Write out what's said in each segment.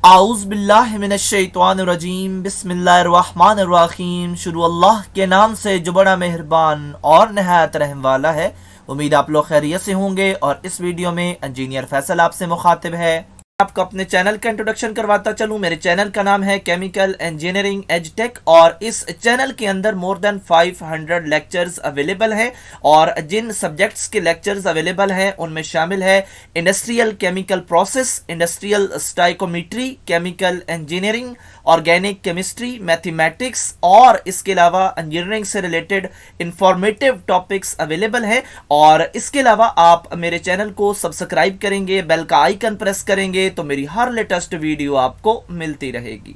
आऊज़ बिल्लाहि मिनश्शैतानिर्रजीम बिस्मिल्लाहिर्रहमानिर्रहीम। शुरू अल्लाह के नाम से जो बड़ा मेहरबान और नहायत रहम वाला है। उम्मीद आप लोग खैरियत से होंगे। और इस वीडियो में इंजीनियर फैसल आपसे मुखातिब है। आपको अपने चैनल का इंट्रोडक्शन करवाता चलूं। मेरे चैनल का नाम है केमिकल इंजीनियरिंग एज टेक और इस चैनल के अंदर मोर देन 500 लेक्चर्स अवेलेबल हैं। और जिन सब्जेक्ट्स के लेक्चर्स अवेलेबल हैं उनमें शामिल है industrial chemical process, industrial stoichiometry, chemical engineering, organic chemistry, mathematics और इसके अलावा इंजीनियरिंग से रिलेटेड इंफॉर्मेटिव टॉपिक्स अवेलेबल हैं। और इसके अलावा आप मेरे चैनल को सब्सक्राइब करेंगे, बेल का आइकन प्रेस करेंगे तो मेरी हर लेटेस्ट वीडियो आपको मिलती रहेगी।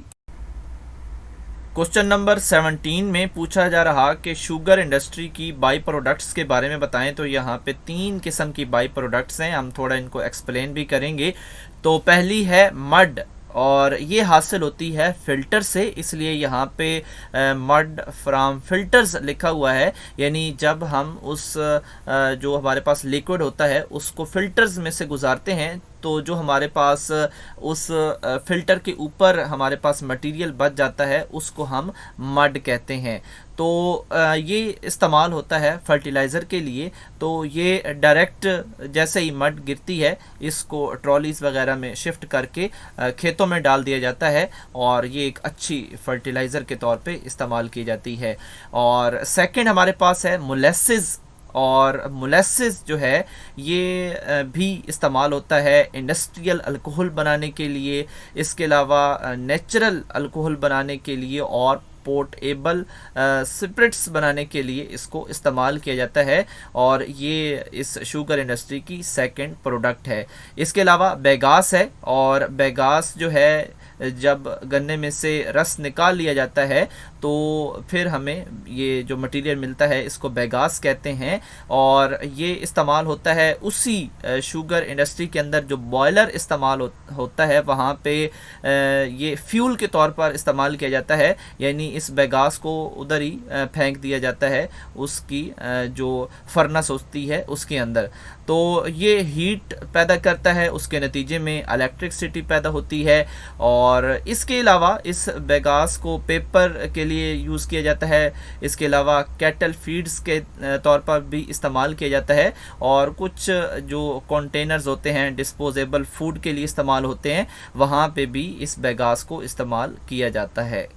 क्वेश्चन नंबर 17 में पूछा जा रहा कि शुगर इंडस्ट्री की बाई प्रोडक्ट्स के बारे में बताएं। तो यहाँ पे 3 किस्म की बाई प्रोडक्ट्स हैं, हम थोड़ा इनको एक्सप्लेन भी करेंगे। तो पहली है मड और ये हासिल होती है फिल्टर से, इसलिए यहाँ पे मड फ्रॉम फिल्टर्स लिखा हुआ है। यानी जब हम उस जो हमारे पास लिक्विड होता है उसको फिल्टर्स में से गुजारते हैं तो जो हमारे पास उस फिल्टर के ऊपर हमारे पास मटेरियल बच जाता है उसको हम मड कहते हैं। तो ये इस्तेमाल होता है फर्टिलाइज़र के लिए। तो ये डायरेक्ट जैसे ही मड गिरती है इसको ट्रॉलीज़ वगैरह में शिफ्ट करके खेतों में डाल दिया जाता है और ये एक अच्छी फर्टिलाइज़र के तौर पे इस्तेमाल की जाती है। और सेकंड हमारे पास है मोलेसिस और मोलेसिस जो है ये भी इस्तेमाल होता है इंडस्ट्रियल अल्कोहल बनाने के लिए, इसके अलावा नेचुरल अल्कोहल बनाने के लिए और पोर्टेबल स्पिरिट्स बनाने के लिए इसको इस्तेमाल किया जाता है। और ये इस शुगर इंडस्ट्री की सेकंड प्रोडक्ट है। इसके अलावा बेगास है और बेगास जो है जब गन्ने में से रस निकाल लिया जाता है तो फिर हमें ये जो मटेरियल मिलता है इसको बेगास कहते हैं। और ये इस्तेमाल होता है उसी शुगर इंडस्ट्री के अंदर जो बॉयलर इस्तेमाल होता है वहाँ पे ये फ्यूल के तौर पर इस्तेमाल किया जाता है। यानी इस बेगास को उधर ही फेंक दिया जाता है उसकी जो फर्नेस होती है उसके अंदर। तो ये हीट पैदा करता है, उसके नतीजे में इलेक्ट्रिसिटी पैदा होती है। और इसके अलावा इस बेगास को पेपर के लिए यूज़ किया जाता है। इसके अलावा कैटल फीड्स के तौर पर भी इस्तेमाल किया जाता है। और कुछ जो कंटेनर्स होते हैं डिस्पोजेबल फूड के लिए इस्तेमाल होते हैं वहाँ पे भी इस बेगास को इस्तेमाल किया जाता है।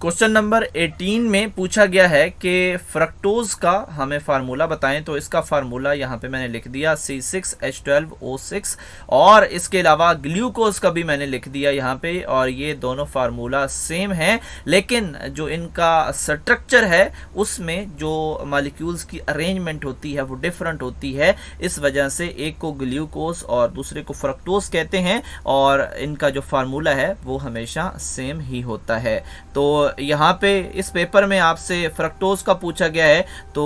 क्वेश्चन नंबर 18 में पूछा गया है कि फ्रक्टोज का हमें फार्मूला बताएं। तो इसका फार्मूला यहाँ पे मैंने लिख दिया C6H12O6 और इसके अलावा ग्लूकोज का भी मैंने लिख दिया यहाँ पे। और ये दोनों फार्मूला सेम हैं लेकिन जो इनका स्ट्रक्चर है उसमें जो मॉलिक्यूल्स की अरेंजमेंट होती है वो डिफरेंट होती है। इस वजह से एक को ग्लूकोज और दूसरे को फ्रक्टोज कहते हैं और इनका जो फार्मूला है वो हमेशा सेम ही होता है। तो यहाँ पे इस पेपर में आपसे फ्रक्टोज का पूछा गया है तो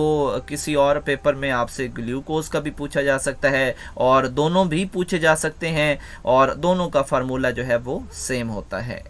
किसी और पेपर में आपसे ग्लूकोज का भी पूछा जा सकता है और दोनों भी पूछे जा सकते हैं और दोनों का फार्मूला जो है वो सेम होता है।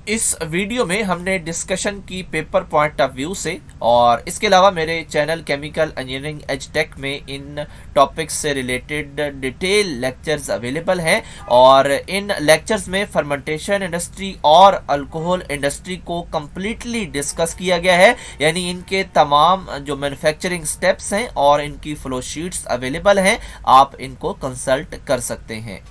इस वीडियो में हमने डिस्कशन की पेपर पॉइंट ऑफ व्यू से और इसके अलावा मेरे channel chemical engineering as tech में इन टॉपिक्स से रिलेटेड डिटेल लेक्चर्स अवेलेबल हैं। और इन लेक्चर्स में फर्मेंटेशन इंडस्ट्री और अल्कोहल इंडस्ट्री को कम्प्लीटली डिस्कस किया गया है। यानी इनके तमाम जो मैन्युफैक्चरिंग स्टेप्स हैं और इनकी फ्लो शीट्स अवेलेबल हैं, आप इनको कंसल्ट कर सकते हैं।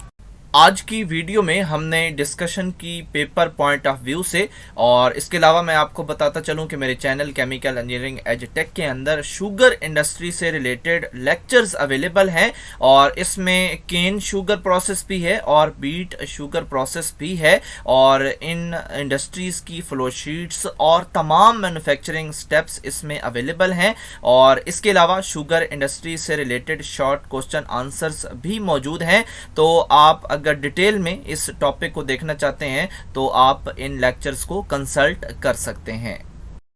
आज की वीडियो में हमने डिस्कशन की पेपर पॉइंट ऑफ व्यू से और इसके अलावा मैं आपको बताता चलूं कि मेरे channel chemical engineering as tech के अंदर शुगर इंडस्ट्री से रिलेटेड लेक्चर्स अवेलेबल हैं। और इसमें केन शुगर प्रोसेस भी है और बीट शुगर प्रोसेस भी है और इन इंडस्ट्रीज की फ्लो शीट्स और तमाम मैन्युफैक्चरिंग स्टेप्स इसमें अवेलेबल हैं। और इसके अलावा शुगर इंडस्ट्री से रिलेटेड शॉर्ट क्वेश्चन आंसर्स भी मौजूद हैं। तो आप अगर डिटेल में इस टॉपिक को देखना चाहते हैं तो आप इन लेक्चर्स को कंसल्ट कर सकते हैं।